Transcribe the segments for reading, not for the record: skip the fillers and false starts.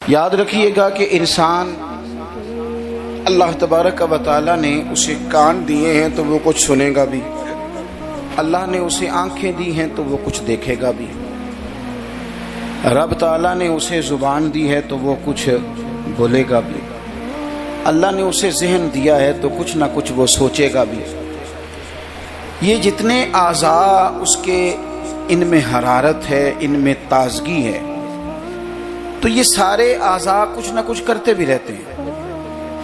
یاد رکھیے گا کہ انسان اللہ تبارک و تعالیٰ نے اسے کان دیے ہیں تو وہ کچھ سنے گا بھی، اللہ نے اسے آنکھیں دی ہیں تو وہ کچھ دیکھے گا بھی، رب تعالیٰ نے اسے زبان دی ہے تو وہ کچھ بولے گا بھی، اللہ نے اسے ذہن دیا ہے تو کچھ نہ کچھ وہ سوچے گا بھی۔ یہ جتنے اعضاء اس کے ان میں حرارت ہے، ان میں تازگی ہے، تو یہ سارے اعضاء کچھ نہ کچھ کرتے بھی رہتے ہیں۔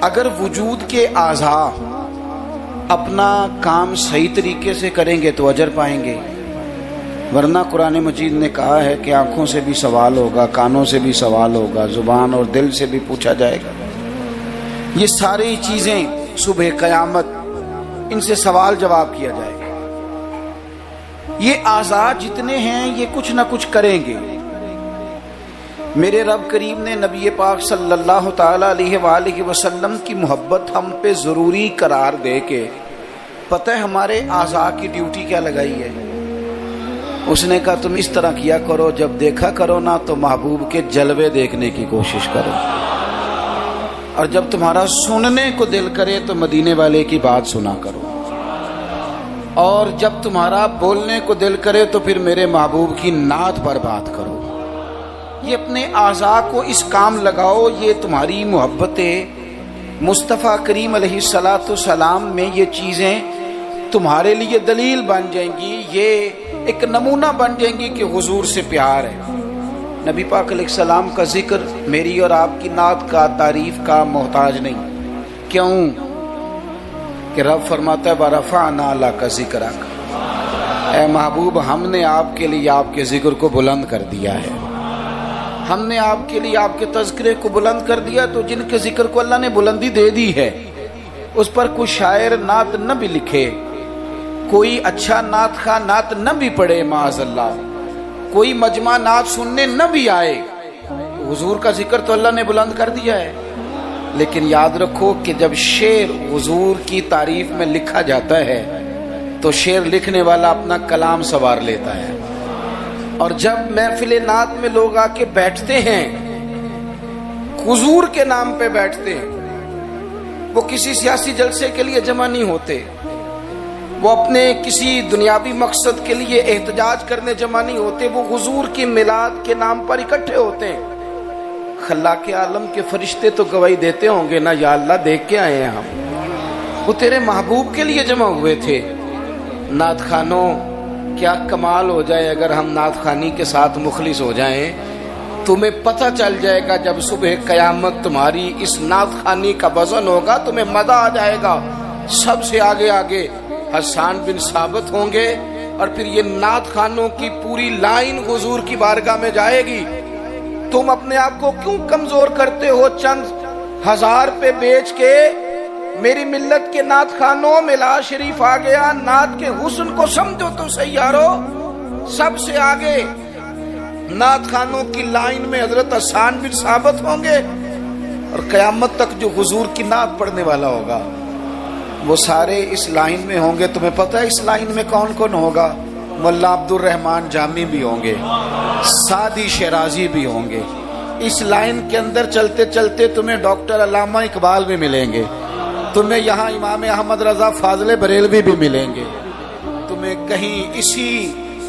اگر وجود کے اعضاء اپنا کام صحیح طریقے سے کریں گے تو اجر پائیں گے، ورنہ قرآن مجید نے کہا ہے کہ آنکھوں سے بھی سوال ہوگا، کانوں سے بھی سوال ہوگا، زبان اور دل سے بھی پوچھا جائے گا۔ یہ ساری چیزیں صبح قیامت ان سے سوال جواب کیا جائے گا۔ یہ اعضاء جتنے ہیں یہ کچھ نہ کچھ کریں گے۔ میرے رب کریم نے نبی پاک صلی اللہ تعالی علیہ وآلہ وسلم کی محبت ہم پہ ضروری قرار دے کے پتہ ہے ہمارے اعضاء کی ڈیوٹی کیا لگائی ہے؟ اس نے کہا تم اس طرح کیا کرو، جب دیکھا کرو نا تو محبوب کے جلوے دیکھنے کی کوشش کرو، اور جب تمہارا سننے کو دل کرے تو مدینے والے کی بات سنا کرو، اور جب تمہارا بولنے کو دل کرے تو پھر میرے محبوب کی نعت پر بات کرو۔ یہ اپنے اعضاء کو اس کام لگاؤ، یہ تمہاری محبت مصطفیٰ کریم علیہ السلام میں یہ چیزیں تمہارے لیے دلیل بن جائیں گی، یہ ایک نمونہ بن جائیں گی کہ حضور سے پیار ہے۔ نبی پاک علیہ السلام کا ذکر میری اور آپ کی نعت کا، تعریف کا محتاج نہیں۔ کیوں کہ رب فرماتا ہے وَرَفَعْنَا لَكَ ذِكْرَكَ، اے محبوب ہم نے آپ کے لیے آپ کے ذکر کو بلند کر دیا ہے، ہم نے آپ کے لیے آپ کے تذکرے کو بلند کر دیا۔ تو جن کے ذکر کو اللہ نے بلندی دے دی ہے اس پر کوئی شاعر نعت نہ بھی لکھے، کوئی اچھا نعت خواہ نعت نہ بھی پڑھے، معاذ اللہ، کوئی مجمع نعت سننے نہ بھی آئے، حضور کا ذکر تو اللہ نے بلند کر دیا ہے۔ لیکن یاد رکھو کہ جب شعر حضور کی تعریف میں لکھا جاتا ہے تو شعر لکھنے والا اپنا کلام سنوار لیتا ہے، اور جب محفل نعت میں لوگ آ کے بیٹھتے ہیں حضور کے نام پہ بیٹھتے ہیں، وہ کسی سیاسی جلسے کے لیے جمع نہیں ہوتے، وہ اپنے کسی دنیاوی مقصد کے لیے احتجاج کرنے جمع نہیں ہوتے، وہ حضور کی میلاد کے نام پر اکٹھے ہوتے ہیں۔ خلاق عالم کے فرشتے تو گواہی دیتے ہوں گے نا، یا اللہ دیکھ کے آئے ہیں ہم، وہ تیرے محبوب کے لیے جمع ہوئے تھے۔ نعت خوانوں کیا کمال ہو جائے اگر ہم نعت خوانی کے ساتھ مخلص ہو جائیں، تمہیں پتہ چل جائے گا جب صبح قیامت تمہاری اس نعت خوانی کا وزن ہوگا، تمہیں مزہ آ جائے گا۔ سب سے آگے آگے حسان بن ثابت ہوں گے، اور پھر یہ نعت خوانوں کی پوری لائن حضور کی بارگاہ میں جائے گی۔ تم اپنے آپ کو کیوں کمزور کرتے ہو چند ہزار پہ بیچ کے؟ میری ملت کے نعت خوانوں ملا شریف آ گیا، نعت کے حسن کو سمجھو تو صحیح یارو۔ سب سے آگے نعت خوانوں کی لائن میں حضرت حسان بن ثابت ہوں گے، اور قیامت تک جو حضور کی نعت پڑھنے والا ہوگا وہ سارے اس لائن میں ہوں گے۔ تمہیں پتہ ہے اس لائن میں کون کون ہوگا؟ مولا عبد الرحمن جامی بھی ہوں گے، سعدی شیرازی بھی ہوں گے۔ اس لائن کے اندر چلتے چلتے تمہیں ڈاکٹر علامہ اقبال بھی ملیں گے، تمہیں یہاں امام احمد رضا فاضل بریلوی بھی ملیں گے، تمہیں کہیں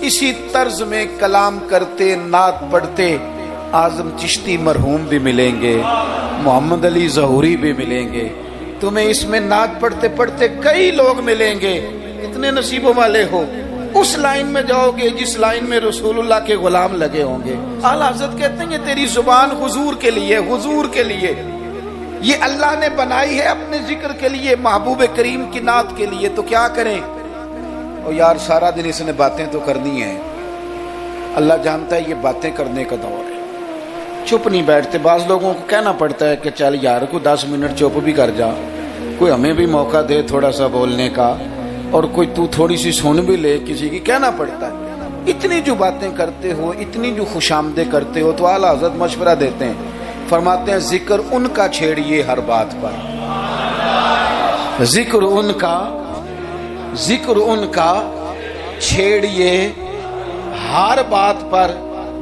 اسی طرز میں کلام کرتے نعت پڑھتے اعظم چشتی مرحوم بھی ملیں گے، محمد علی ظہوری بھی ملیں گے، تمہیں اس میں نعت پڑھتے پڑھتے کئی لوگ ملیں گے۔ اتنے نصیبوں والے ہو، اس لائن میں جاؤ گے جس لائن میں رسول اللہ کے غلام لگے ہوں گے۔ اعلیٰ حضرت کہتے ہیں کہ تیری زبان حضور کے لیے، حضور کے لیے، یہ اللہ نے بنائی ہے اپنے ذکر کے لیے، محبوب کریم کی نعت کے لیے، تو کیا کریں؟ اور یار سارا دن اس نے باتیں تو کرنی ہیں، اللہ جانتا ہے یہ باتیں کرنے کا دور ہے، چپ نہیں بیٹھتے۔ بعض لوگوں کو کہنا پڑتا ہے کہ چل یار کو 10 منٹ چپ بھی کر جا، کوئی ہمیں بھی موقع دے تھوڑا سا بولنے کا، اور کوئی تو تھوڑی سی سن بھی لے، کسی کی کہنا پڑتا ہے۔ اتنی جو باتیں کرتے ہو، اتنی جو خوش آمدیں کرتے ہو، تو اعلیٰ حضرت مشورہ دیتے ہیں، فرماتے ہیں ذکر ان کا چھیڑیے ہر بات پر، ذکر ان کا چھیڑیے ہر بات پر،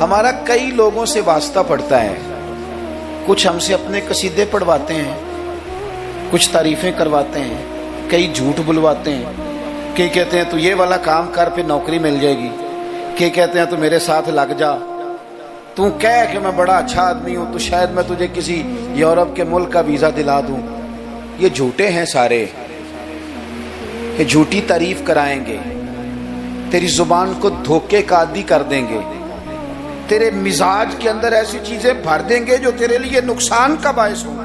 ہمارا کئی لوگوں سے واسطہ پڑتا ہے. کچھ ہم سے اپنے قصیدے پڑھواتے ہیں، کچھ تعریفیں کرواتے ہیں، کئی جھوٹ بلواتے ہیں، کئی کہتے ہیں تو یہ والا کام کر پھر نوکری مل جائے گی، کئی کہتے ہیں تو میرے ساتھ لگ جا، تو کہہ کہ میں بڑا اچھا آدمی ہوں تو شاید میں تجھے کسی یورپ کے ملک کا ویزا دلا دوں. یہ جھوٹے ہیں سارے، یہ جھوٹی تعریف کرائیں گے، تیری زبان کو دھوکے کا عادی کر دیں گے، تیرے مزاج کے اندر ایسی چیزیں بھر دیں گے جو تیرے لیے نقصان کا باعث ہوں.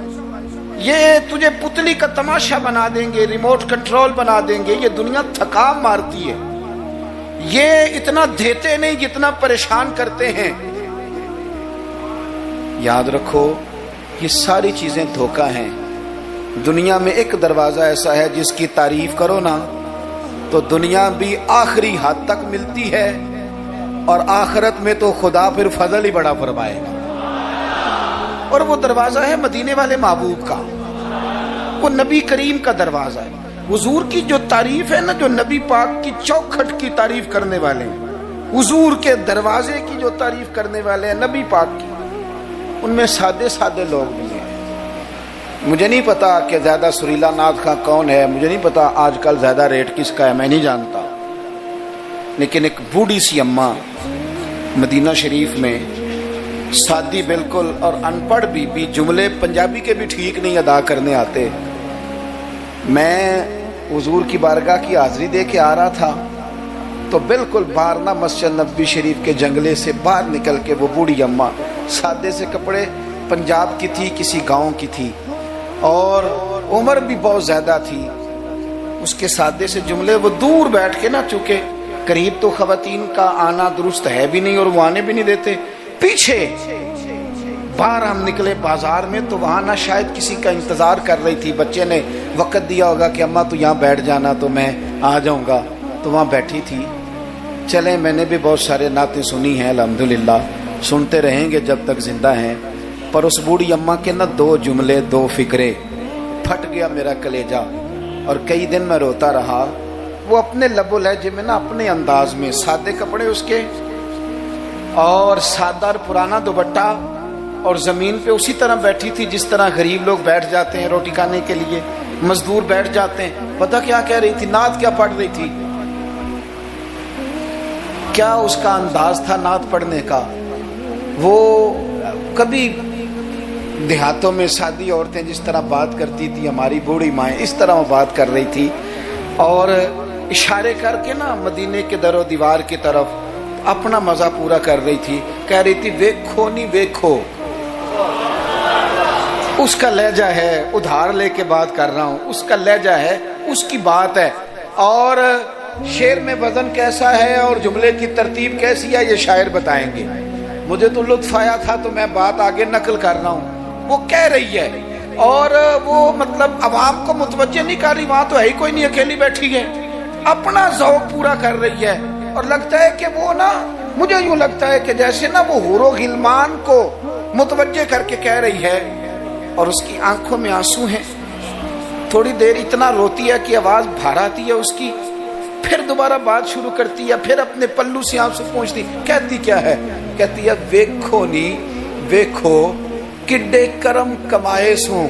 یہ تجھے پتلی کا تماشا بنا دیں گے، ریموٹ کنٹرول بنا دیں گے. یہ دنیا تھکا مارتی ہے، یہ اتنا دیتے نہیں جتنا پریشان کرتے ہیں. یاد رکھو یہ ساری چیزیں دھوکہ ہیں. دنیا میں ایک دروازہ ایسا ہے جس کی تعریف کرو نا تو دنیا بھی آخری حد تک ملتی ہے، اور آخرت میں تو خدا پھر فضل ہی بڑا فرمائے گا. اور وہ دروازہ ہے مدینے والے محبوب کا، وہ نبی کریم کا دروازہ ہے. حضور کی جو تعریف ہے نا، جو نبی پاک کی چوکھٹ کی تعریف کرنے والے ہیں، حضور کے دروازے کی جو تعریف کرنے والے ہیں نبی پاک کی، ان میں سادے سادے لوگ بھی ہیں. مجھے نہیں پتا کہ زیادہ سریلا نعت خواں کون ہے، مجھے نہیں پتا آج کل زیادہ ریٹ کس کا ہے، میں نہیں جانتا. لیکن ایک بوڑھی سی اماں مدینہ شریف میں، سادی بالکل اور ان پڑھ بھی جملے پنجابی کے بھی ٹھیک نہیں ادا کرنے آتے. میں حضور کی بارگاہ کی حاضری دے کے آ رہا تھا تو بالکل باہر نہ مسجد نبوی شریف کے جنگلے سے باہر نکل کے وہ بوڑھی اماں، سادے سے کپڑے، پنجاب کی تھی، کسی گاؤں کی تھی، اور عمر بھی بہت زیادہ تھی. اس کے سادے سے جملے وہ دور بیٹھ کے نا، چونکہ قریب تو خواتین کا آنا درست ہے بھی نہیں اور وہ آنے بھی نہیں دیتے، پیچھے باہر ہم نکلے بازار میں تو وہاں نہ شاید کسی کا انتظار کر رہی تھی، بچے نے وقت دیا ہوگا کہ اماں تو یہاں بیٹھ جانا تو میں آ جاؤں گا، تو وہاں بیٹھی تھی. چلیں میں نے بھی بہت سارے نعتیں سنی ہیں الحمدللہ، سنتے رہیں گے جب تک زندہ ہیں. پر اس بوڑھی اماں کے نا دو جملے، دو فکرے، پھٹ گیا میرا کلیجہ اور کئی دن میں روتا رہا. وہ اپنے لب و لہجے میں نا، اپنے انداز میں، سادے کپڑے اس کے اور سادہ پرانا دوپٹہ، اور زمین پہ اسی طرح بیٹھی تھی جس طرح غریب لوگ بیٹھ جاتے ہیں روٹی کھانے کے لیے، مزدور بیٹھ جاتے ہیں. پتہ کیا کہہ رہی تھی؟ نعت کیا پڑھ رہی تھی؟ کیا اس کا انداز تھا نعت پڑھنے کا؟ وہ کبھی دیہاتوں میں سادی عورتیں جس طرح بات کرتی تھی، ہماری بوڑھی مائیں اس طرح وہ بات کر رہی تھی، اور اشارے کر کے نا مدینے کے در و دیوار کی طرف اپنا مزہ پورا کر رہی تھی. کہہ رہی تھی ویکھو نہیں ویکھو. اس کا لہجہ ہے، ادھار لے کے بات کر رہا ہوں، اس کا لہجہ ہے، اس کی بات ہے. اور شعر میں وزن کیسا ہے اور جملے کی ترتیب کیسی ہے یہ شاعر بتائیں گے. مجھے تو لطف آیا تھا تو میں بات آگے نقل کر رہا ہوں. وہ کہہ رہی ہے اور وہ مطلب عوام کو متوجہ نہیں کر رہی، وہاں تو ہے ہی کوئی نہیں، اکیلی بیٹھی ہے، اپنا ذوق پورا کر رہی ہے. اور لگتا ہے کہ وہ نا، مجھے یوں لگتا ہے کہ جیسے نا وہ حور و غلمان کو متوجہ کر کے کہہ رہی ہے، اور اس کی آنکھوں میں آنسو ہیں. تھوڑی دیر اتنا روتی ہے کہ آواز بھار آتی ہے اس کی، پھر دوبارہ بات شروع کرتی ہے، پھر اپنے پلو سے آنسو پہنچتی. کہتی کیا ہے؟ کہتی ہے ویکھو نی ویکھو کڈے کرم کمائے سوں،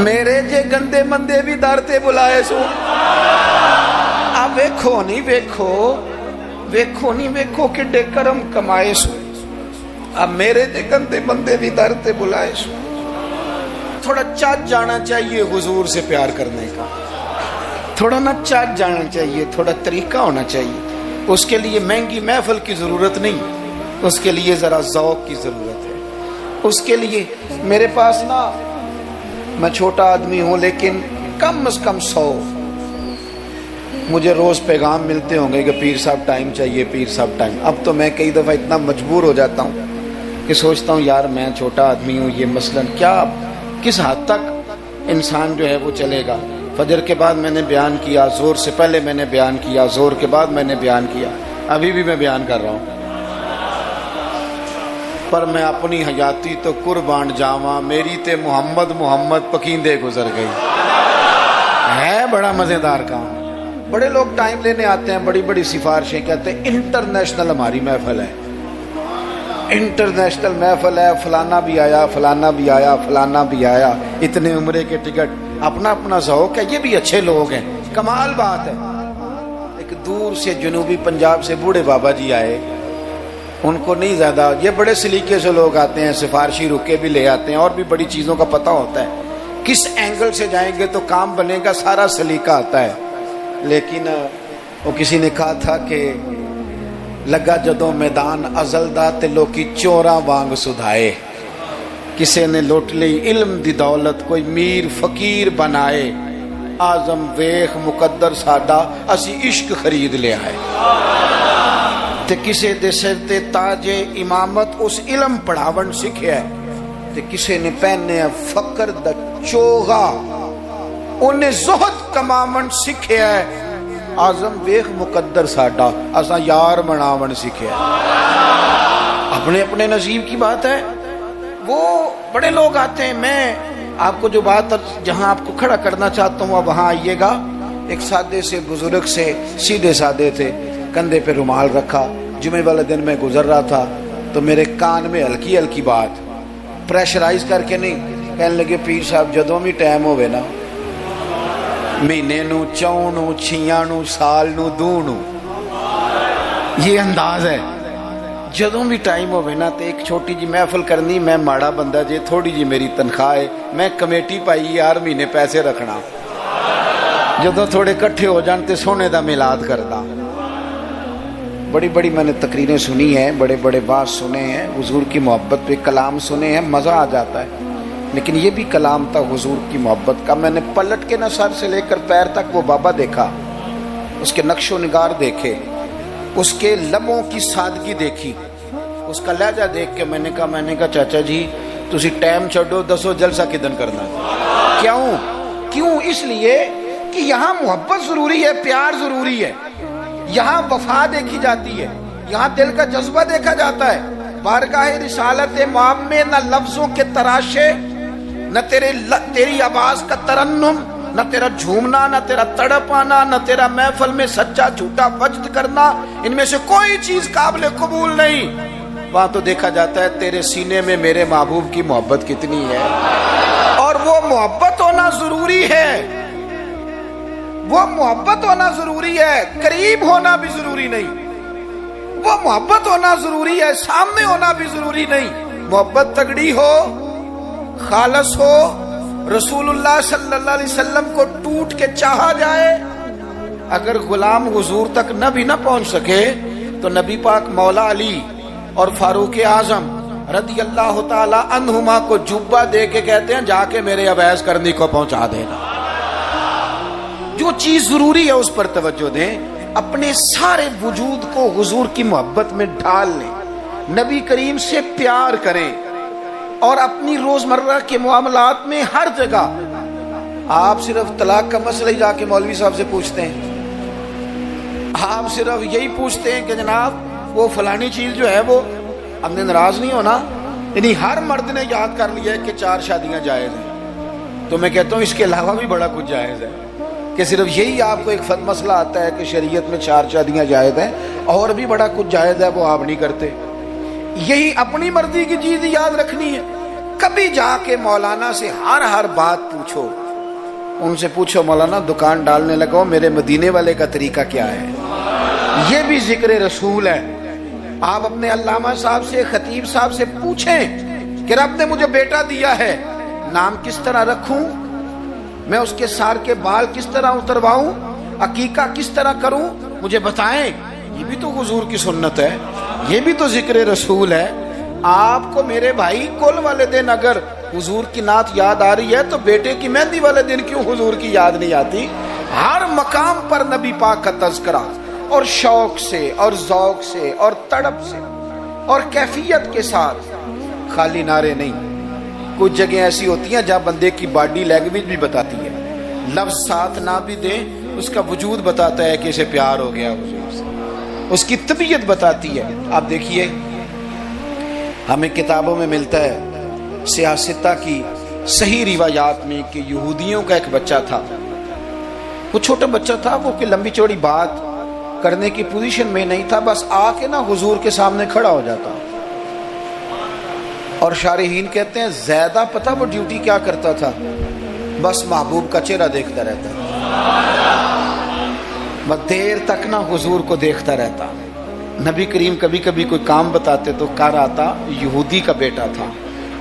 میرے جے گندے مندے بھی در تے بلائے سوں. اب ویکھو نہیں ویکھو، ویکھو نہیں ویکھو کڈے کرم کمائے سوں، اب میرے جے گندے مندے بھی در تے بلائے سوں. تھوڑا چاچ جانا چاہیے حضور سے پیار کرنے کا، تھوڑا نا چاچ جانا چاہیے، تھوڑا طریقہ ہونا چاہیے. اس کے لیے مہنگی محفل کی ضرورت نہیں، اس کے لیے ذرا ذوق کی ضرورت ہے. اس کے لیے میرے پاس نا، میں چھوٹا آدمی ہوں لیکن کم از کم 100 مجھے روز پیغام ملتے ہوں گے کہ پیر صاحب ٹائم چاہیے، پیر صاحب ٹائم. اب تو میں کئی دفعہ اتنا مجبور ہو جاتا ہوں کہ سوچتا ہوں یار میں چھوٹا آدمی ہوں، یہ مثلاً کیا کس حد تک انسان جو ہے وہ چلے گا. فجر کے بعد میں نے بیان کیا، زور سے پہلے میں نے بیان کیا، زور کے بعد میں نے بیان کیا، ابھی بھی میں بیان کر رہا ہوں. پر میں اپنی حیاتی تو قربان جاواں، میری تے محمد محمد پکیندے گزر گئی. ہے بڑا مزیدار کام. بڑے لوگ ٹائم لینے آتے ہیں، بڑی بڑی سفارشیں، کہتے ہیں انٹرنیشنل ہماری محفل ہے، انٹرنیشنل محفل ہے، فلانا بھی آیا، فلانا بھی آیا، فلانا بھی آیا، اتنے عمرے کے ٹکٹ، اپنا اپنا ذوق ہے، یہ بھی اچھے لوگ ہیں، کمال بات ہے۔ ایک دور سے جنوبی پنجاب سے بوڑھے بابا جی آئے، ان کو نہیں زیادہ، یہ بڑے سلیقے سے لوگ آتے ہیں، سفارشی رکے بھی لے آتے ہیں اور بھی بڑی چیزوں کا پتہ ہوتا ہے، کس اینگل سے جائیں گے تو کام بنے گا، سارا سلیقہ آتا ہے۔ لیکن وہ کسی نے کہا تھا کہ لگا جدوں میدان ازل دا تے لوکی چوراں وانگ سدھائے، کسے نے لوٹ لی علم دی دولت کوئی میر فقیر بنائے، آزم ویخ مقدر ساڈا اسی عشق خرید لے آئے، تے کسے دے سر تے تاج امامت اس علم پڑھاون سکھیا ہے، تے کسے نے پہنے فقر دا چوغا انہیں زہد کماون سکھیا ہے، آزم ویخ مقدر ساڈا اساں یار مناون سکھیا ہے۔ اپنے اپنے نصیب کی بات ہے۔ وہ بڑے لوگ آتے ہیں، میں آپ کو جو بات جہاں آپ کو کھڑا کرنا چاہتا ہوں وہاں آئیے گا۔ ایک سادے سے بزرگ سے، سیدھے سادے تھے، کندھے پہ رومال رکھا، جمعے والے دن میں گزر رہا تھا تو میرے کان میں ہلکی ہلکی بات، پریشرائز کر کے نہیں، کہنے لگے پیر صاحب جدوں بھی ٹائم ہوئے نا، مہینے نو، چون نو، چھیاں نو، سال نو، دو نو، یہ انداز ہے، جدوں بھی ٹائم ہوئے نا تے ایک چھوٹی جی محفل کرنی، میں ماڑا بندہ جے، تھوڑی جی میری تنخواہ ہے، میں کمیٹی پائی یار مہینے پیسے رکھنا، جدوں تھوڑے کٹھے ہو جان تے سونے دا میلاد کردا۔ بڑی بڑی میں نے تقریریں سنی ہیں، بڑے بڑے بات سنے ہیں، حضور کی محبت پہ کلام سنے ہیں، مزہ آ جاتا ہے، لیکن یہ بھی کلام تھا حضور کی محبت کا۔ میں نے پلٹ کے نہ سر سے لے کر پیر تک وہ بابا دیکھا، اس کے نقش و نگار دیکھے، اس کے لبوں کی سادگی دیکھی، اس کا لہجہ دیکھ کے میں نے کہا چاچا جی تسی ٹائم چھڈو، دسو جلسہ کدن کرنا؟ کیوں؟ اس لیے کہ یہاں محبت ضروری ہے، پیار ضروری ہے، یہاں وفا دیکھی جاتی ہے، یہاں دل کا جذبہ دیکھا جاتا ہے۔ بارگاہ رسالت مآب میں نہ لفظوں کے تراشے، نہ تیری آواز کا ترنم، نہ تیرا جھومنا، نہ تیرا تڑپ آنا، نہ تیرا محفل میں سچا جھوٹا وجد کرنا، ان میں سے کوئی چیز قابل قبول نہیں۔ وہاں تو دیکھا جاتا ہے تیرے سینے میں میرے محبوب کی محبت کتنی ہے، اور وہ محبت ہونا ضروری ہے، وہ محبت ہونا ضروری ہے، قریب ہونا بھی ضروری نہیں، وہ محبت ہونا ضروری ہے، سامنے ہونا بھی ضروری نہیں۔ محبت تگڑی ہو، خالص ہو، رسول اللہ صلی اللہ علیہ وسلم کو ٹوٹ کے چاہا جائے، اگر غلام حضور تک نہ بھی نہ پہنچ سکے تو نبی پاک مولا علی اور فاروق اعظم رضی اللہ تعالی عنہما کو جبہ دے کے کہتے ہیں جا کے میرے اویس کرنی کو پہنچا دینا۔ جو چیز ضروری ہے اس پر توجہ دیں، اپنے سارے وجود کو حضور کی محبت میں ڈھال لیں، نبی کریم سے پیار کریں، اور اپنی روزمرہ کے معاملات میں ہر جگہ آپ صرف طلاق کا مسئلہ ہی جا کے مولوی صاحب سے پوچھتے ہیں، آپ صرف یہی پوچھتے ہیں کہ جناب وہ فلانی چیز جو ہے وہ ہم نے ناراض نہیں ہونا، یعنی ہر مرد نے یاد کر لیا ہے کہ 4 شادیاں جائز ہیں، تو میں کہتا ہوں اس کے علاوہ بھی بڑا کچھ جائز ہے، کہ صرف یہی آپ کو ایک مسئلہ آتا ہے کہ شریعت میں 4 شادیاں جائز ہیں، اور بھی بڑا کچھ جائز ہے وہ آپ نہیں کرتے۔ یہی اپنی مرضی کی چیز یاد رکھنی ہے۔ کبھی جا کے مولانا سے ہر بات پوچھو، ان سے پوچھو مولانا دکان ڈالنے لگا میرے مدینے والے کا طریقہ کیا ہے، یہ بھی ذکر رسول ہے۔ آپ اپنے علامہ صاحب سے، خطیب صاحب سے پوچھیں کہ رب نے مجھے بیٹا دیا ہے، نام کس طرح رکھوں، میں اس کے سار کے بال کس طرح اترواؤں، عقیقہ کس طرح کروں، مجھے بتائیں۔ یہ بھی تو حضور کی سنت ہے، یہ بھی تو ذکر رسول ہے۔ آپ کو میرے بھائی کل والے دن اگر حضور کی نعت یاد آ رہی ہے تو بیٹے کی مہندی والے دن کیوں حضور کی یاد نہیں آتی؟ ہر مقام پر نبی پاک کا تذکرہ، اور شوق سے اور ذوق سے اور تڑپ سے اور کیفیت کے ساتھ، خالی نعرے نہیں۔ کچھ جگہ ایسی ہوتی ہیں جہاں بندے کی باڈی لینگویج بھی بتاتی ہے، لفظ ساتھ نہ بھی دیں اس کا وجود بتاتا ہے کہ اسے پیار ہو گیا حضور سے، اس کی طبیعت بتاتی ہے۔ آپ دیکھیے ہمیں کتابوں میں ملتا ہے سیاستہ کی صحیح روایات میں کہ یہودیوں کا ایک بچہ تھا، وہ چھوٹا بچہ تھا، وہ کہ لمبی چوڑی بات کرنے کی پوزیشن میں نہیں تھا، بس آ کے نا حضور کے سامنے کھڑا ہو جاتا. اور شارحین کہتے ہیں زیادہ پتہ وہ ڈیوٹی کیا کرتا تھا، بس محبوب کا چہرہ دیکھتا رہتا، بس دیر تک نا حضور کو دیکھتا رہتا. نبی کریم کبھی کبھی کوئی کام بتاتے تو کر آتا، یہودی کا بیٹا تھا،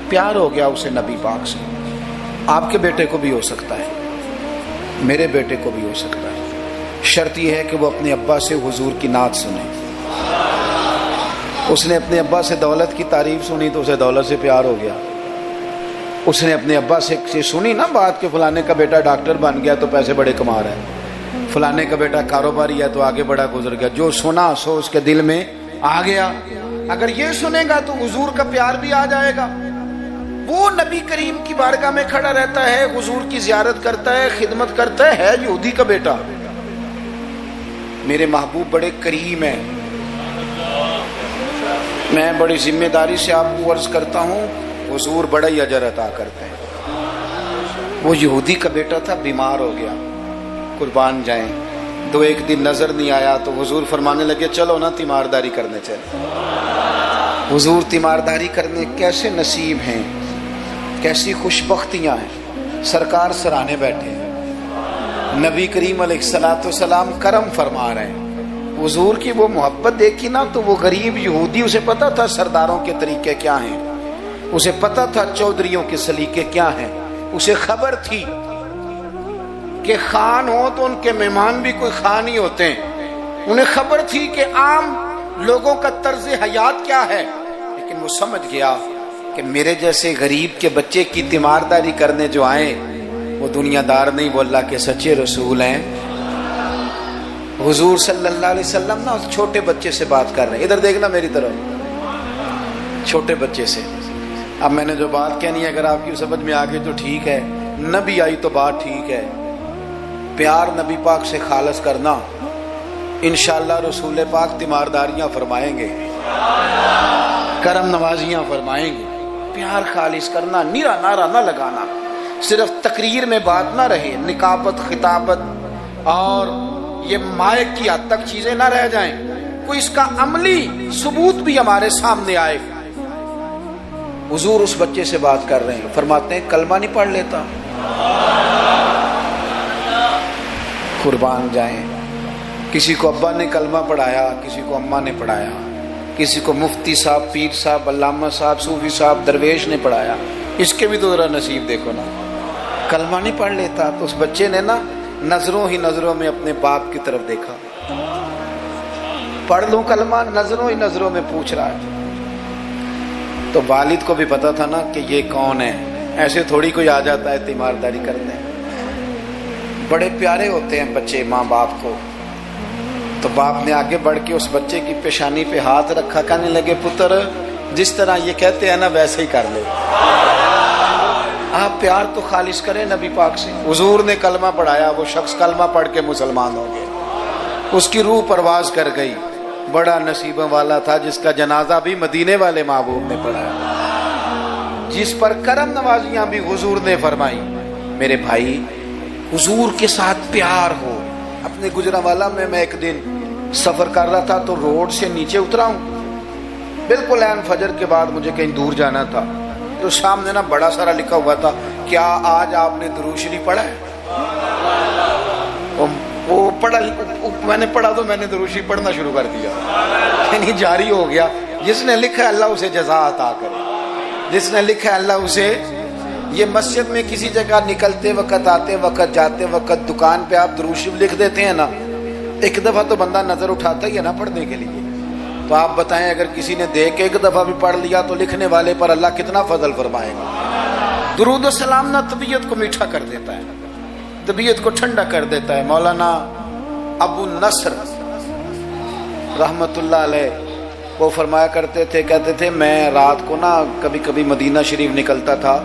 پیار ہو گیا اسے نبی پاک سے. آپ کے بیٹے کو بھی ہو سکتا ہے، میرے بیٹے کو بھی ہو سکتا ہے. شرط یہ ہے کہ وہ اپنے ابا سے حضور کی نعت سنے. اس نے اپنے ابا سے دولت کی تعریف سنی تو اسے دولت سے پیار ہو گیا. اس نے اپنے ابا سے سنی نا بات کہ فلانے کا بیٹا ڈاکٹر بن گیا تو پیسے بڑے کما رہا ہے، فلانے کا بیٹا کاروباری ہے تو آگے بڑا گزر گیا. جو سنا سو اس کے دل میں آ گیا. اگر یہ سنے گا تو حضور کا پیار بھی آ جائے گا. وہ نبی کریم کی بارگاہ میں کھڑا رہتا ہے، حضور کی زیارت کرتا ہے، خدمت کرتا ہے یہودی کا بیٹا. میرے محبوب بڑے کریم ہیں. میں بڑی ذمہ داری سے آپ کو عرض کرتا ہوں، حضور بڑا ہی اجر عطا کرتے ہیں. وہ یہودی کا بیٹا تھا، بیمار ہو گیا، قربان جائیں. دو ایک دن نظر نہیں آیا تو حضور فرمانے لگے چلو نا تیمارداری کرنے چلے. حضور تیمارداری کرنے کیسے نصیب ہیں، کیسی خوش بختیاں ہیں. سرکار سرانے بیٹھے ہیں، نبی کریم علیہ الصلوۃ والسلام کرم فرما رہے ہیں. حضور کی وہ محبت دیکھی نا تو وہ غریب یہودی، اسے پتا تھا سرداروں کے طریقے کیا ہیں، اسے پتا تھا چودھریوں کے سلیقے کیا ہیں. اسے خبر تھی کہ خان ہو تو ان کے مہمان بھی کوئی خان ہی ہوتے ہیں. انہیں خبر تھی کہ عام لوگوں کا طرز حیات کیا ہے. لیکن وہ سمجھ گیا کہ میرے جیسے غریب کے بچے کی تیمارداری کرنے جو آئیں وہ دنیا دار نہیں، وہ اللہ کے سچے رسول ہیں. حضور صلی اللہ علیہ وسلم نا اس چھوٹے بچے سے بات کر رہے ہیں. ادھر دیکھنا میری طرف، چھوٹے بچے سے. اب میں نے جو بات کہنی ہے اگر آپ کی سمجھ میں آ گئی تو ٹھیک ہے، نہ بھی آئی تو بات ٹھیک ہے. پیار نبی پاک سے خالص کرنا، انشاءاللہ رسول پاک تیمارداریاں فرمائیں گے، کرم نوازیاں فرمائیں گے. پیار خالص کرنا، نیرا نعرہ نہ لگانا، صرف تقریر میں بات نہ رہے، نکابت خطابت اور یہ مائک کی حد تک چیزیں نہ رہ جائیں، کوئی اس کا عملی ثبوت بھی ہمارے سامنے آئے. حضور اس بچے سے بات کر رہے ہیں، فرماتے ہیں کلمہ نہیں پڑھ لیتا. قربان جائیں. کسی کو ابا نے کلمہ پڑھایا، کسی کو اماں نے پڑھایا، کسی کو مفتی صاحب، پیر صاحب، علامہ صاحب، صوفی صاحب، درویش نے پڑھایا. اس کے بھی تو ذرا نصیب دیکھو نا. کلمہ نہیں پڑھ لیتا تو اس بچے نے نا نظروں ہی نظروں میں اپنے باپ کی طرف دیکھا. پڑھ لوں کلمہ، نظروں ہی نظروں میں پوچھ رہا ہے. تو والد کو بھی پتا تھا نا کہ یہ کون ہے، ایسے تھوڑی کوئی آ جاتا ہے تیمارداری کرنے. بڑے پیارے ہوتے ہیں بچے ماں باپ کو. تو باپ نے آگے بڑھ کے اس بچے کی پیشانی پہ ہاتھ رکھا، کہنے لگے پتر جس طرح یہ کہتے ہیں نا ویسے ہی کر لے. آپ پیار تو خالص کریں نبی پاک سے. حضور نے کلمہ پڑھایا، وہ شخص کلمہ پڑھ کے مسلمان ہو گیا، اس کی روح پرواز کر گئی. بڑا نصیبوں والا تھا جس کا جنازہ بھی مدینے والے محبوب نے پڑھایا، جس پر کرم نوازیاں بھی حضور نے فرمائی. میرے بھائی حضور کے ساتھ پیار ہو. اپنے گجرانوالہ میں ایک دن سفر کر رہا تھا تو روڈ سے نیچے اترا ہوں، بالکل عین فجر کے بعد مجھے کہیں دور جانا تھا. تو سامنے نا بڑا سارا لکھا ہوا تھا، کیا آج آپ نے درود شریف پڑھا ہے؟ وہ پڑھا، میں نے پڑھا تو میں نے درود شریف پڑھنا شروع کر دیا، یعنی جاری ہو گیا. جس نے لکھا ہے اللہ اسے جزا عطا کرے، جس نے لکھا ہے اللہ اسے. یہ مسجد میں کسی جگہ نکلتے وقت، آتے وقت، جاتے وقت، دکان پہ آپ درود شریف لکھ دیتے ہیں نا، ایک دفعہ تو بندہ نظر اٹھاتا ہی ہے نا پڑھنے کے لیے. تو آپ بتائیں اگر کسی نے دیکھ کے ایک دفعہ بھی پڑھ لیا تو لکھنے والے پر اللہ کتنا فضل فرمائے گا. درود و سلام نہ طبیعت کو میٹھا کر دیتا ہے، طبیعت کو ٹھنڈا کر دیتا ہے. مولانا ابو نصر رحمت اللہ علیہ وہ فرمایا کرتے تھے، کہتے تھے میں رات کو نا کبھی کبھی مدینہ شریف نکلتا تھا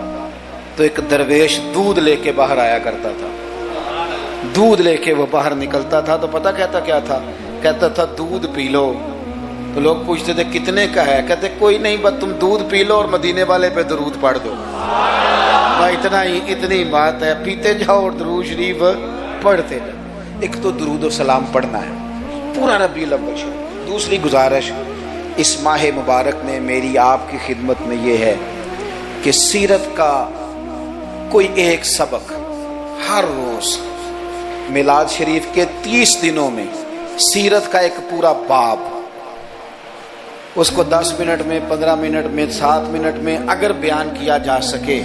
تو ایک درویش دودھ لے کے باہر آیا کرتا تھا. دودھ لے کے وہ باہر نکلتا تھا تو پتہ کہتا کیا تھا؟ کہتا تھا دودھ پی لو. تو لوگ پوچھتے تھے کتنے کا ہے؟ کہتے کوئی نہیں، بس تم دودھ پی لو اور مدینے والے پہ درود پڑھ دو. اتنا ہی، اتنی بات ہے، پیتے جاؤ اور درود شریف پڑھتے جاؤ. ایک تو درود و سلام پڑھنا ہے پورا ربیع الاول شریف۔ دوسری گزارش اس ماہ مبارک میں میری آپ کی خدمت میں یہ ہے کہ سیرت کا کوئی ایک سبق ہر روز میلاد شریف کے 30 دنوں میں سیرت کا ایک پورا باب، اس کو 10 منٹ میں 15 منٹ میں 7 منٹ میں اگر بیان کیا جا سکے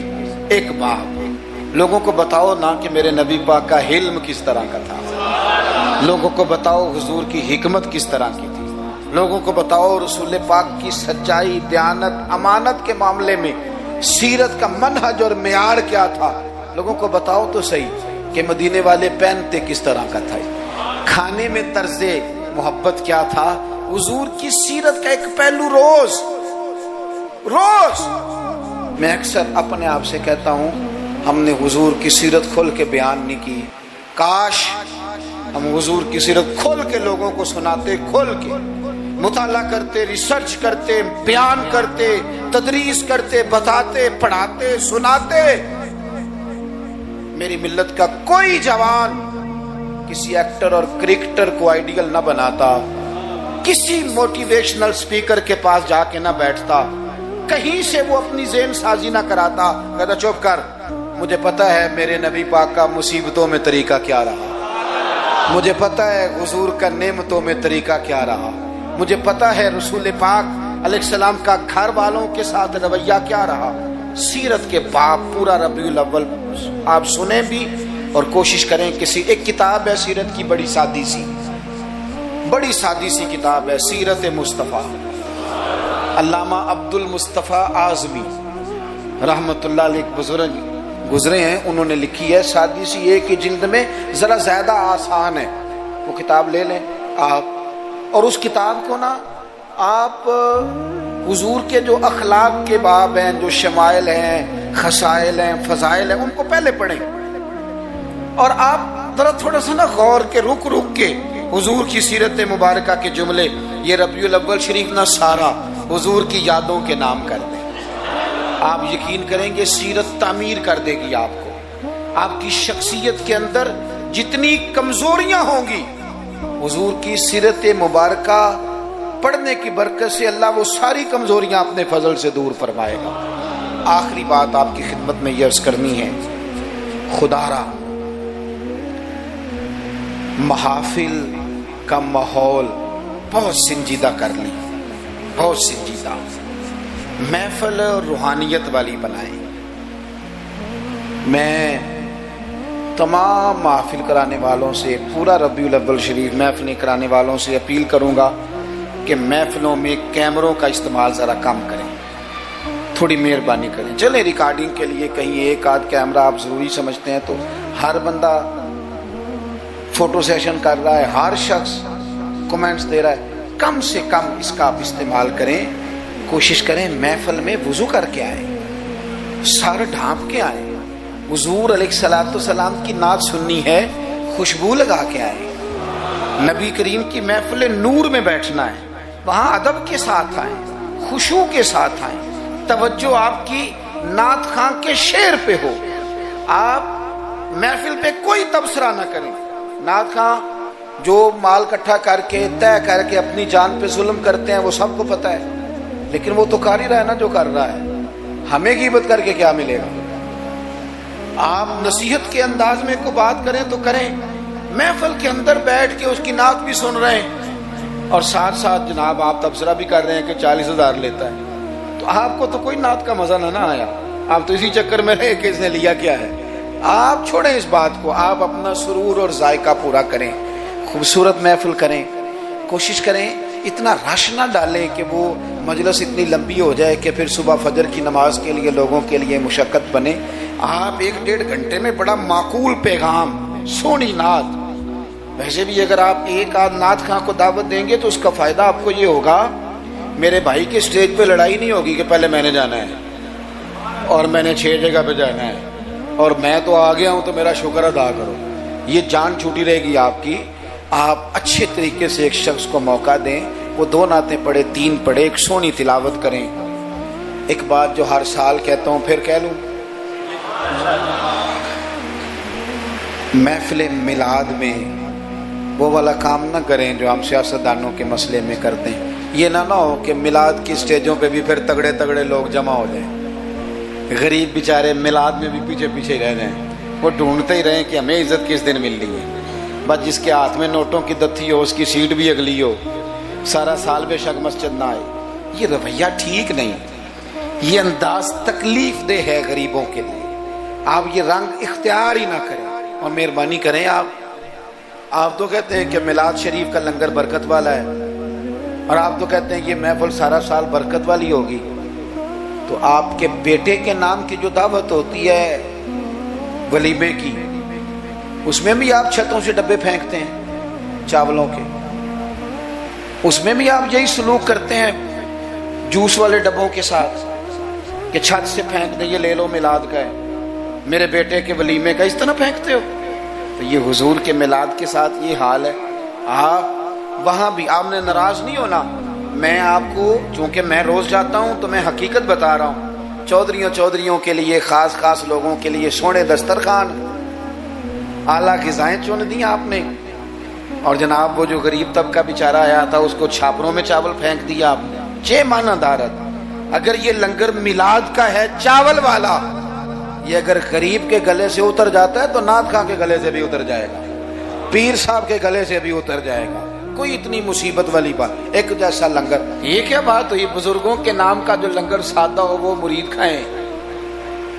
ایک باب، لوگوں کو بتاؤ نا کہ میرے نبی پاک کا حلم کس طرح کا تھا، لوگوں کو بتاؤ حضور کی حکمت کس طرح کی تھی، لوگوں کو بتاؤ رسول پاک کی سچائی، دیانت، امانت کے معاملے میں سیرت کا منہج اور معیار کیا تھا، لوگوں کو بتاؤ تو صحیح کہ مدینے والے پہنتے کس طرح کا تھا، کھانے میں طرز محبت کیا تھا، حضور کی سیرت کا ایک پہلو روز میں اکثر اپنے آپ سے کہتا ہوں ہم نے حضور کی سیرت کھول کے بیان نہیں کی، کاش ہم حضور کی سیرت کھول کے لوگوں کو سناتے، کھول کے مطالعہ کرتے، ریسرچ کرتے، بیان کرتے، تدریس کرتے، بتاتے، پڑھاتے، سناتے۔ میری ملت کا کوئی جوان کسی ایکٹر اور کرکٹر کو آئیڈیل نہ بناتا، کسی موٹیویشنل سپیکر کے پاس جا کے نہ بیٹھتا، کہیں سے وہ اپنی ذہن سازی نہ کراتا، کہتا چپ کر، مجھے پتا ہے میرے نبی پاک کا مصیبتوں میں طریقہ کیا رہا، مجھے پتا ہے حضور کا نعمتوں میں طریقہ کیا رہا، مجھے پتا ہے رسول پاک علیہ السلام کا گھر والوں کے ساتھ رویہ کیا رہا۔ سیرت کے باب پورا ربیع الاول آپ سنیں بھی اور کوشش کریں کسی ایک کتاب ہے سیرت کی، بڑی سادی سی کتاب ہے سیرت مصطفیٰ، علامہ عبد المصطفیٰ اعظمی رحمت اللہ علیہ بزرگ گزرے ہیں، انہوں نے لکھی ہے، سادی سی ایک ہی جلد میں، ذرا زیادہ آسان ہے، وہ کتاب لے لیں آپ، اور اس کتاب کو نا آپ حضور کے جو اخلاق کے باب ہیں، جو شمائل ہیں، خصائل ہیں، فضائل ہیں، ان کو پہلے پڑھیں، اور آپ ذرا تھوڑا سا نا غور کے رک کے حضور کی سیرت مبارکہ کے جملے، یہ ربیع الاول شریف نہ سارا حضور کی یادوں کے نام کر دیں، آپ یقین کریں گے سیرت تعمیر کر دے گی آپ کو، آپ کی شخصیت کے اندر جتنی کمزوریاں ہوں گی حضور کی سیرت مبارکہ پڑھنے کی برکت سے اللہ وہ ساری کمزوریاں اپنے فضل سے دور فرمائے گا۔ آخری بات آپ کی خدمت میں یہ عرض کرنی ہے، خدا را محافل کا ماحول بہت سنجیدہ کر لی، بہت سنجیدہ، محفل روحانیت والی بنائیں۔ میں تمام محفل کرانے والوں سے، پورا ربیع الاول شریف محفلیں کرانے والوں سے اپیل کروں گا کہ محفلوں میں کیمروں کا استعمال ذرا کم کریں، تھوڑی مہربانی کریں۔ چلیں ریکارڈنگ کے لیے کہیں ایک آدھ کیمرہ آپ ضروری سمجھتے ہیں تو ہر بندہ فوٹو سیشن کر رہا ہے، ہر شخص کمنٹس دے رہا ہے، کم سے کم اس کا آپ استعمال کریں، کوشش کریں محفل میں وضو کر کے آئیں، سر ڈھانپ کے آئیں، حضور علیہ السلام کی نعت سننی ہے، خوشبو لگا کے آئیں، نبی کریم کی محفل نور میں بیٹھنا ہے، وہاں ادب کے ساتھ آئیں، خشوع کے ساتھ آئیں، توجہ آپ کی نعت خان کے شعر پہ ہو، آپ محفل پہ کوئی تبصرہ نہ کریں۔ نعت خان جو مال اکٹھا کر کے طے کر کے اپنی جان پہ ظلم کرتے ہیں وہ سب کو پتہ ہے، لیکن وہ تو کر ہی رہا ہے نا جو کر رہا ہے، ہمیں غیبت کر کے کیا ملے گا؟ آپ نصیحت کے انداز میں کو بات کریں تو کریں، محفل کے اندر بیٹھ کے اس کی نعت بھی سن رہے ہیں اور ساتھ ساتھ جناب آپ تبصرہ بھی کر رہے ہیں کہ 40,000 لیتا ہے، تو آپ کو تو کوئی نعت کا مزہ نہ آیا، آپ تو اسی چکر میں رہے کہ اس نے لیا کیا ہے۔ آپ چھوڑیں اس بات کو، آپ اپنا سرور اور ذائقہ پورا کریں، خوبصورت محفل کریں، کوشش کریں اتنا رش نہ ڈالیں کہ وہ مجلس اتنی لمبی ہو جائے کہ پھر صبح فجر کی نماز کے لیے لوگوں کے لیے مشقت بنے۔ آپ 1-1.5 گھنٹے میں بڑا معقول پیغام، سونی نعت، ویسے بھی اگر آپ ایک آدھ نعت خواں کو دعوت دیں گے تو اس کا فائدہ آپ کو یہ ہوگا، میرے بھائی کے سٹیج پہ لڑائی نہیں ہوگی کہ پہلے میں نے جانا ہے اور میں نے 6 جگہ پہ جانا ہے اور میں تو آ گیا ہوں تو میرا شکر ادا کرو، یہ جان چھوٹی رہے گی آپ کی۔ آپ اچھے طریقے سے ایک شخص کو موقع دیں، وہ 2 نعتیں پڑھے، 3 پڑھے، ایک سونی تلاوت کریں۔ ایک بات جو ہر سال کہتا ہوں پھر کہہ لوں، محفل میلاد میں وہ والا کام نہ کریں جو ہم سیاستدانوں کے مسئلے میں کرتے ہیں۔ یہ نہ ہو کہ میلاد کی سٹیجوں پہ بھی پھر تگڑے تگڑے لوگ جمع ہو جائیں، غریب بیچارے میلاد میں بھی پیچھے پیچھے رہ جائیں، وہ ڈھونڈتے ہی رہیں کہ ہمیں عزت کس دن مل رہی ہے۔ بس جس کے ہاتھ میں نوٹوں کی دتھی ہو، اس کی سیٹ بھی اگلی ہو، سارا سال بے شک مسجد نہ آئے، یہ رویہ ٹھیک نہیں، یہ انداز تکلیف دہ ہے غریبوں کے لیے۔ آپ یہ رنگ اختیار ہی نہ کریں، اور مہربانی کریں۔ آپ تو کہتے ہیں کہ میلاد شریف کا لنگر برکت والا ہے، اور آپ تو کہتے ہیں کہ یہ محفل سارا سال برکت والی ہوگی، تو آپ کے بیٹے کے نام کی جو دعوت ہوتی ہے ولیمے کی، اس میں بھی آپ چھتوں سے ڈبے پھینکتے ہیں چاولوں کے، اس میں بھی آپ یہی سلوک کرتے ہیں جوس والے ڈبوں کے ساتھ کہ چھت سے پھینک دیں، یہ لے لو میلاد کا ہے، میرے بیٹے کے ولیمے کا، اس طرح پھینکتے ہو۔ تو یہ حضور کے میلاد کے ساتھ یہ حال ہے۔ آپ وہاں بھی آپ نے ناراض نہیں ہونا، میں آپ کو چونکہ میں روز جاتا ہوں تو میں حقیقت بتا رہا ہوں، چودھریوں کے لیے، خاص لوگوں کے لیے سونے دسترخوان، اعلیٰ غذائیں چن دی آپ نے، اور جناب وہ جو غریب طبقہ بیچارہ آیا تھا اس کو چھاپروں میں چاول پھینک دیا آپ نے۔ چھ معنی دارت، اگر یہ لنگر میلاد کا ہے چاول والا، یہ اگر غریب کے گلے سے اتر جاتا ہے تو نعت خواں کے گلے سے بھی اتر جائے گا، پیر صاحب کے گلے سے بھی اتر جائے گا، کوئی اتنی مصیبت والی بات۔ ایک جیسا لنگر، یہ کیا بات ہوئی؟ بزرگوں کے نام کا جو لنگر سادہ ہو وہ مرید کھائیں،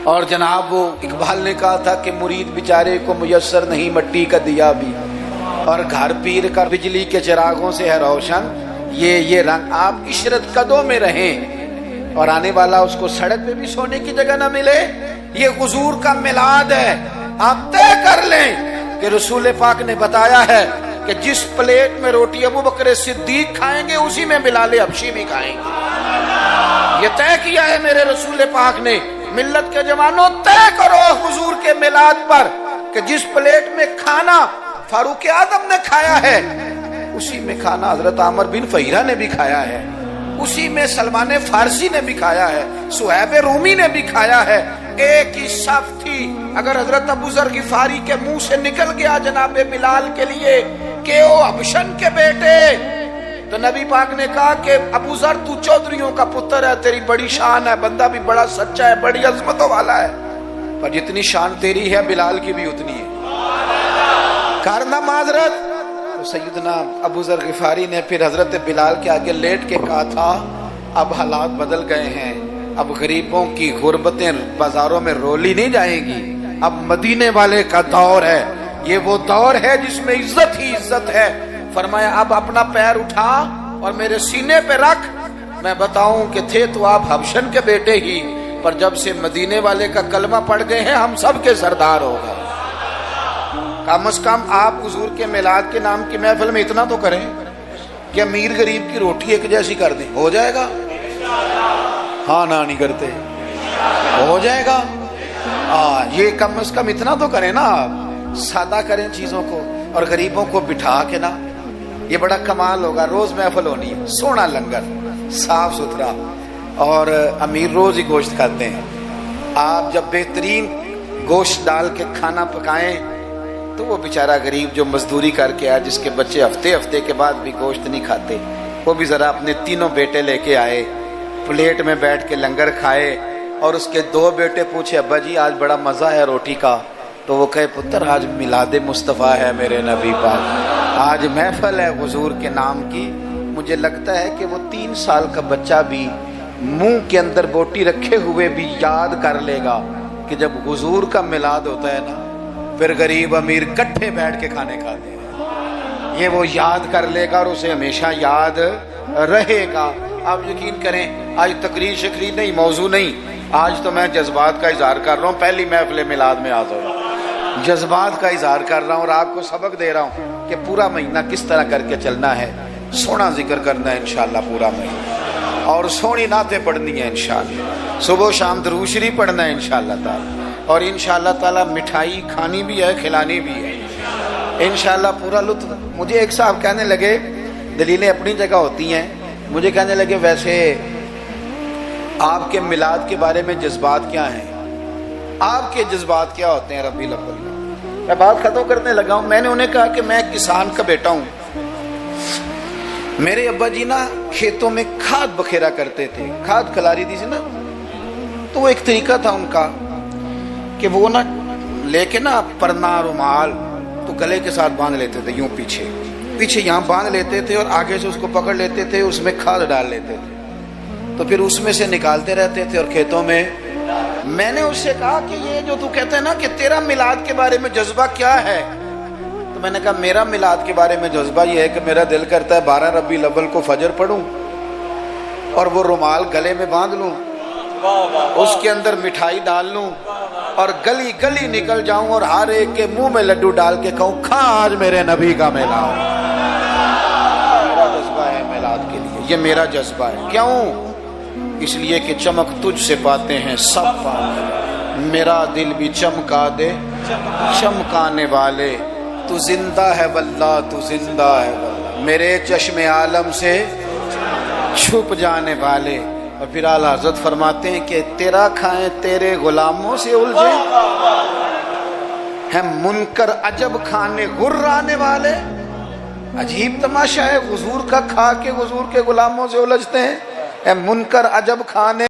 اور جناب وہ اقبال نے کہا تھا کہ مرید بیچارے کو میسر نہیں مٹی کا دیا بھی، اور گھر پیر کا بجلی کے چراغوں سے ہے روشن، یہ رنگ آپ عشرت قدوں میں رہیں، اور آنے والا اس کو سڑک پہ بھی سونے کی جگہ نہ ملے۔ یہ حضور کا میلاد ہے، آپ طے کر لیں کہ رسول پاک نے بتایا ہے کہ جس پلیٹ میں روٹی ابو بکر صدیق کھائیں گے اسی میں بلال حبشی بھی کھائیں گے، یہ طے کیا ہے میرے رسول پاک نے۔ ملت کے جوانوں طے کرو حضور کے میلاد پر کہ جس پلیٹ میں کھانا فاروق اعظم نے کھایا ہے اسی میں کھانا حضرت عامر بن فہیرہ نے بھی کھایا ہے، اسی میں سلمان فارسی نے بھی کھایا ہے، صہیب رومی نے بھی کھایا ہے، ایک ہی صف تھی۔ اگر حضرت ابو ذر غفاری کے منہ سے نکل گیا جناب بلال کے لیے کہ او حبشن کے بیٹے، تو نبی پاک نے کہا کہ ابو ذر تو چودھریوں کا پتر ہے، تیری بڑی شان ہے، بندہ بھی بڑا سچا ہے، بڑی عظمتوں والا ہے، پر جتنی شان تیری ہے بلال کی بھی اتنی ہے، کرنا معذرت۔ تو سیدنا ابو ذر غفاری نے پھر حضرت بلال کے آگے لیٹ کے کہا تھا اب حالات بدل گئے ہیں، اب غریبوں کی غربتیں بازاروں میں رولی نہیں جائیں گی، اب مدینے والے کا دور ہے، یہ وہ دور ہے جس میں عزت ہی عزت ہے۔ فرمایا اب اپنا پیر اٹھا اور میرے سینے پہ رکھ، میں بتاؤں کہ تھے تو آپ حبشن کے بیٹے ہی، پر جب سے مدینے والے کا کلمہ پڑھ گئے ہیں ہم سب کے سردار ہو گئے۔ کم از کم آپ حضور کے میلاد کے نام کی محفل میں اتنا تو کریں کہ امیر غریب کی روٹی ایک جیسی کر دیں، ہو جائے گا؟ ہاں نہ نہیں کرتے، ہو جائے گا؟ یہ کم از کم اتنا تو کریں نا، آپ سادہ کریں چیزوں کو اور غریبوں کو بٹھا کے نا، یہ بڑا کمال ہوگا۔ روز محفل ہونی ہے، سونا لنگر صاف ستھرا، اور امیر روز ہی گوشت کھاتے ہیں، آپ جب بہترین گوشت ڈال کے کھانا پکائیں تو وہ بیچارہ غریب جو مزدوری کر کے آئے، جس کے بچے ہفتے کے بعد بھی گوشت نہیں کھاتے، وہ بھی ذرا اپنے تینوں بیٹے لے کے آئے، پلیٹ میں بیٹھ کے لنگر کھائے، اور اس کے دو بیٹے پوچھے ابا جی آج بڑا مزہ ہے روٹی کا، تو وہ کہے پتر آج میلاد مصطفیٰ ہے میرے نبی پاک، آج محفل ہے حضور کے نام کی۔ مجھے لگتا ہے کہ وہ 3 سال کا بچہ بھی منہ کے اندر بوٹی رکھے ہوئے بھی یاد کر لے گا کہ جب حضور کا میلاد ہوتا ہے نا پھر غریب امیر کٹھے بیٹھ کے کھانے کھاتے ہیں، یہ وہ یاد کر لے گا اور اسے ہمیشہ یاد رہے گا۔ آپ یقین کریں آج تقریر شکریر نہیں، موضوع نہیں، آج تو میں جذبات کا اظہار کر رہا ہوں، پہلی محفل میلاد میں حاضر ہوں، جذبات کا اظہار کر رہا ہوں اور آپ کو سبق دے رہا ہوں کہ پورا مہینہ کس طرح کر کے چلنا ہے، سونا ذکر کرنا ہے انشاءاللہ پورا مہینہ، اور سونی نعتیں پڑھنی ہے انشاءاللہ، صبح و شام درود شریف پڑھنا ہے انشاءاللہ تعالی، اور انشاءاللہ تعالی مٹھائی کھانی بھی ہے کھلانی بھی ہے انشاءاللہ پورا لطف۔ مجھے ایک صاحب کہنے لگے، دلیلیں اپنی جگہ ہوتی ہیں، مجھے کہنے لگے ویسے آپ کے میلاد کے بارے میں جذبات کیا ہیں، آپ کے جذبات کیا ہوتے ہیں ربیع الاول؟ میں بات ختم کرنے لگا ہوں. میں نے انہیں کہا کہ میں کسان کا بیٹا ہوں. میرے ابا جی نا کھیتوں میں کھاد بکھیرا کرتے تھے, کھاد کھلاری دی تھی نا, تو وہ ایک طریقہ تھا ان کا کہ وہ نا لے کے نا پرنا رومال تو گلے کے ساتھ باندھ لیتے تھے, یوں پیچھے یہاں باندھ لیتے تھے اور آگے سے اس کو پکڑ لیتے تھے, اس میں کھاد ڈال لیتے تھے, تو پھر اس میں سے نکالتے رہتے تھے اور کھیتوں میں. میں نے اس سے کہا کہ یہ جو تو کہتا ہے نا کہ تیرا میلاد کے بارے میں جذبہ کیا ہے, تو میں نے کہا میرا میلاد کے بارے میں جذبہ یہ ہے کہ میرا دل کرتا ہے 12 ربیع الاول کو فجر پڑھوں اور وہ رومال گلے میں باندھ لوں, اس کے اندر مٹھائی ڈال لوں اور گلی گلی نکل جاؤں اور ہر ایک کے منہ میں لڈو ڈال کے کہوں کھا آج میرے نبی کا میلاد. میرا جذبہ ہے میلاد کے لیے, یہ میرا جذبہ ہے. کیوں؟ اس لیے کہ چمک تجھ سے پاتے ہیں سب پاتے, میرا دل بھی چمکا دے چمکانے والے, تو زندہ ہے واللہ تو زندہ ہے واللہ, میرے چشم عالم سے چھپ جانے والے. اور پھر اعلیٰ حضرت فرماتے ہیں کہ تیرا کھائیں تیرے غلاموں سے الجھے ہیں منکر عجب کھانے غرانے والے. عجیب تماشا ہے, حضور کا کھا کے حضور کے غلاموں سے الجھتے ہیں. اے منکر عجب کھانے